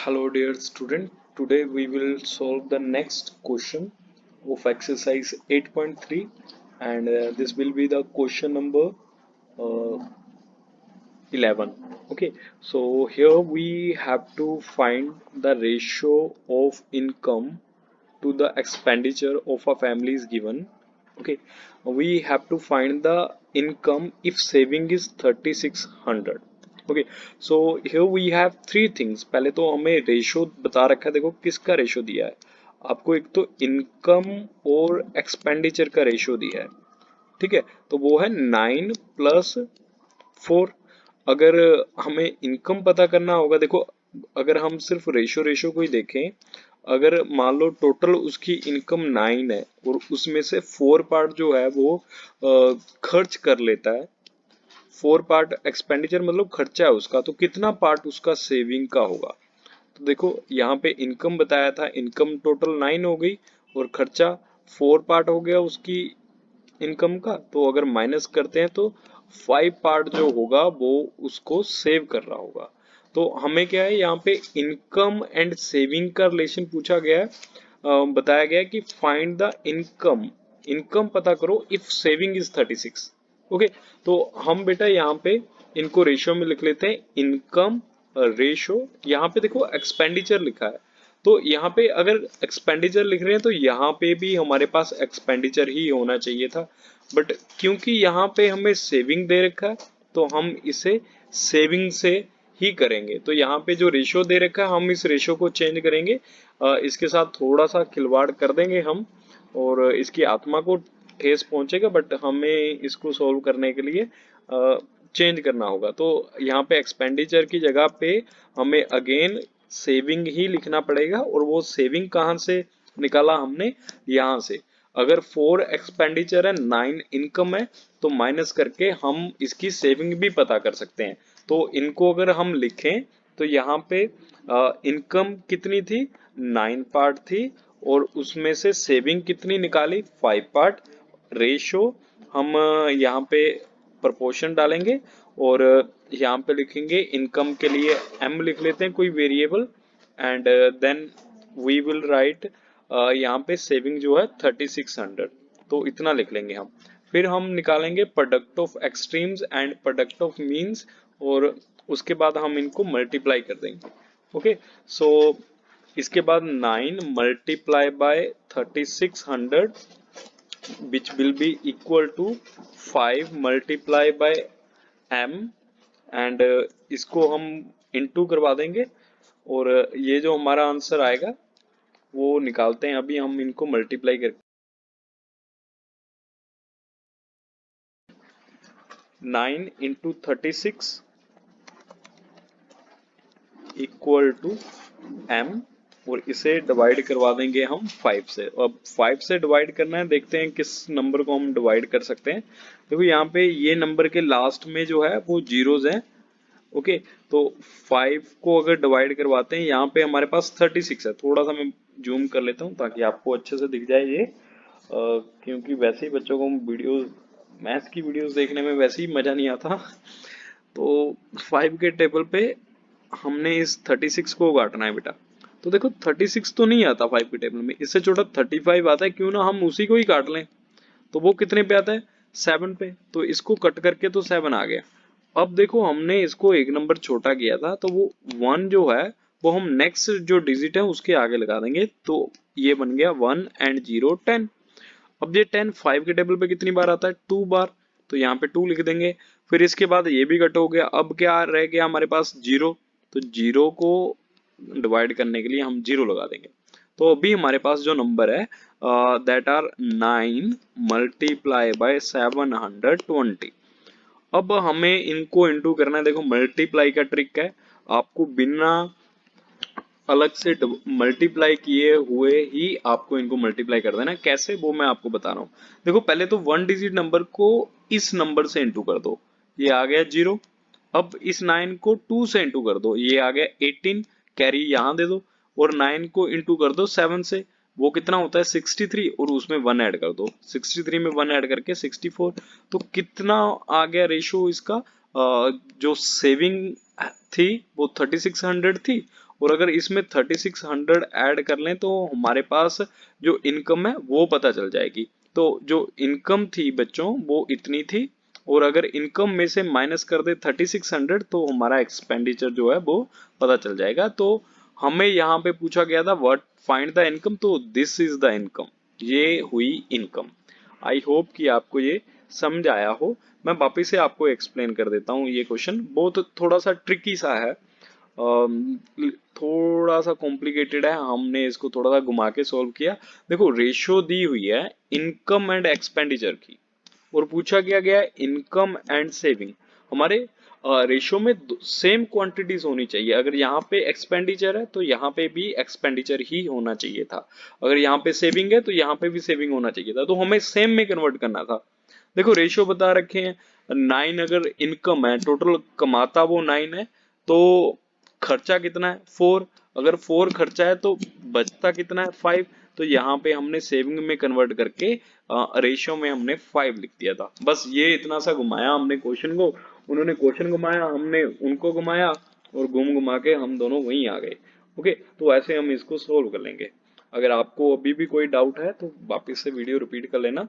Hello dear student, today we will solve the next question of exercise 8.3 and this will be the question number uh, 11. Okay, so here we have to find the ratio of income to the expenditure of a family is given. Okay, we have to find the income if saving is 3600. Okay so here we have three things. पहले तो हमें ratio बता रखा है, देखो किसका ratio दिया है आपको। एक तो इनकम और एक्सपेंडिचर का रेशो दिया है, ठीक है, तो वो है 9+4। अगर हमें इनकम पता करना होगा, देखो अगर हम सिर्फ रेशो रेशो को ही देखें, अगर मान लो टोटल उसकी इनकम 9 है और उसमें से 4 पार्ट जो है वो खर्च कर लेता है, 4 पार्ट एक्सपेंडिचर मतलब खर्चा है उसका, तो कितना पार्ट उसका सेविंग का होगा। तो देखो यहाँ पे इनकम बताया था, इनकम टोटल 9 हो गई और खर्चा 4 पार्ट हो गया उसकी इनकम का। तो अगर माइनस करते हैं तो 5 पार्ट जो होगा वो उसको सेव कर रहा होगा। तो हमें क्या है यहाँ पे इनकम एंड सेविंग का रिलेशन पूछा गया है। बताया गया है कि फाइंड द इनकम, इनकम पता करो इफ सेविंग इज 36। ओके, तो हम बेटा यहाँ पे इनको रेशियो में लिख लेते हैं, इनकम रेशो। यहाँ पे देखो एक्सपेंडिचर लिखा है, तो यहाँ पे अगर एक्सपेंडिचर लिख रहे हैं तो यहाँ पे भी हमारे पास एक्सपेंडिचर ही होना चाहिए था, बट क्योंकि यहाँ पे हमें सेविंग दे रखा है तो हम इसे सेविंग से ही करेंगे। तो यहाँ पे जो रेशो दे रखा है हम इस रेशो को चेंज करेंगे, इसके साथ थोड़ा सा खिलवाड़ कर देंगे हम, और इसकी आत्मा को ठेस पहुंचेगा, बट हमें इसको सॉल्व करने के लिए चेंज करना होगा। तो यहाँ पे एक्सपेंडिचर की जगह पे हमें अगेन सेविंग ही लिखना पड़ेगा, और वो सेविंग कहाँ से निकाला हमने, यहाँ से। अगर 4 एक्सपेंडिचर है 9 इनकम है तो माइनस करके हम इसकी सेविंग भी पता कर सकते हैं। तो इनको अगर हम लिखें तो यहाँ पे इनकम कितनी थी, 9 पार्ट थी, और उसमें से सेविंग कितनी निकाली, 5 पार्ट। रेशो हम यहाँ पे प्रोपोर्शन डालेंगे, और यहाँ पे लिखेंगे इनकम के लिए m लिख लेते हैं कोई variable, and then we will write यहाँ पे सेविंग जो है 3600, तो इतना लिख लेंगे हम। फिर हम निकालेंगे product of extremes and product of means, और उसके बाद हम इनको मल्टीप्लाई कर देंगे। ओके, सो इसके बाद 9 multiply by 3600 which will be equal to 5 multiply by m, and इसको हम इनटू करवा देंगे, और ये जो हमारा आंसर आएगा वो निकालते हैं। अभी हम इनको मल्टीप्लाई करके 9 इंटू 36 इक्वल टू m, और इसे डिवाइड करवा देंगे हम 5 से। अब 5 से डिवाइड करना है, देखते हैं किस नंबर को हम डिवाइड कर सकते हैं। देखो यहाँ पे ये नंबर के लास्ट में जो है वो जीरोज हैं। ओके, तो 5 को अगर डिवाइड करवाते हैं, यहाँ पे हमारे पास 36 है। थोड़ा सा मैं जूम कर लेता हूँ ताकि आपको अच्छे से दिख जाए ये, क्योंकि वैसे ही बच्चों को वीडियोस, मैथ्स की वीडियोस देखने में वैसे ही मजा नहीं आता। तो 5 के टेबल पे हमने इस 36 को काटना है बेटा। तो देखो 36 तो नहीं आता 5 के टेबल में, इससे छोटा 35 आता है, क्यों ना हम उसी को ही काट लें। तो वो कितने पे आता है, 7 पे, तो इसको कट करके तो 7 आ गया। अब देखो हमने इसको एक नंबर छोटा किया था, तो वो 1 जो है वो हम नेक्स्ट जो डिजिट है उसके आगे लगा देंगे, तो ये बन गया 1 एंड 0 10। अब ये 10 5 के टेबल पे कितनी बार आता है, 2 बार, तो यहाँ पे 2 लिख देंगे। फिर इसके बाद ये भी कट हो गया, अब क्या रह गया हमारे पास, 0, तो 0 को डिवाइड करने के लिए हम 0 लगा देंगे। तो अभी हमारे पास जो नंबर है दैट आर 9 मल्टीप्लाई बाय 720। अब हमें इनको इंटू करना है। देखो मल्टीप्लाई का ट्रिक है, आपको बिना अलग से मल्टीप्लाई किए हुए ही आपको इनको मल्टीप्लाई कर देना है। कैसे, वो मैं आपको बता रहा हूँ। देखो पहले तो 1 डिजिट नंबर को इस नंबर से इंटू कर दो, ये आ गया 0। अब इस 9 को 2 से इंटू कर दो, ये आ गया 18, कैरी यहाँ दे दो, और 9 को इंटू कर दो 7 से, वो कितना होता है 63, और उसमें 1 ऐड कर दो, 63 में 1 ऐड करके 64। तो कितना आ गया रेशो इसका, जो सेविंग थी वो 3600 थी, और अगर इसमें 3600 ऐड कर लें तो हमारे पास जो इनकम है वो पता चल जाएगी। तो जो इनकम थी बच्चों वो इतनी थी, और अगर इनकम में से माइनस कर दे 3600 तो हमारा एक्सपेंडिचर जो है वो पता चल जाएगा। तो हमें यहाँ पे पूछा गया था व्हाट फाइंड द इनकम, तो दिस इज द इनकम, ये हुई इनकम। आई होप कि आपको ये समझ आया हो। मैं वापिस से आपको एक्सप्लेन कर देता हूँ। ये क्वेश्चन बहुत थोड़ा सा ट्रिकी सा है, थोड़ा सा कॉम्प्लिकेटेड है, हमने इसको थोड़ा सा घुमा के सॉल्व किया। देखो रेशियो दी हुई है इनकम एंड एक्सपेंडिचर की, और पूछा गया है इनकम एंड सेविंग। हमारे रेशियो में सेम क्वांटिटीज होनी चाहिए। अगर यहाँ पे एक्सपेंडिचर है तो यहाँ पे भी एक्सपेंडिचर ही होना चाहिए था, अगर यहाँ पे सेविंग है तो यहाँ पे भी सेविंग होना चाहिए था, तो हमें सेम में कन्वर्ट करना था। देखो रेशियो बता रखे हैं 9, अगर इनकम है टोटल कमाता वो 9 है, तो खर्चा कितना है 4, अगर 4 खर्चा है तो बचता कितना है 5। तो यहाँ पे हमने सेविंग में कन्वर्ट करके रेशियो में हमने 5 लिख दिया था। बस ये इतना सा घुमाया हमने क्वेश्चन को, उन्होंने क्वेश्चन घुमाया, हमने उनको घुमाया, और घूम घुमा के हम दोनों वहीं आ गए। ओके, तो ऐसे हम इसको सोल्व कर लेंगे। अगर आपको अभी भी कोई डाउट है तो वापस से वीडियो रिपीट कर लेना।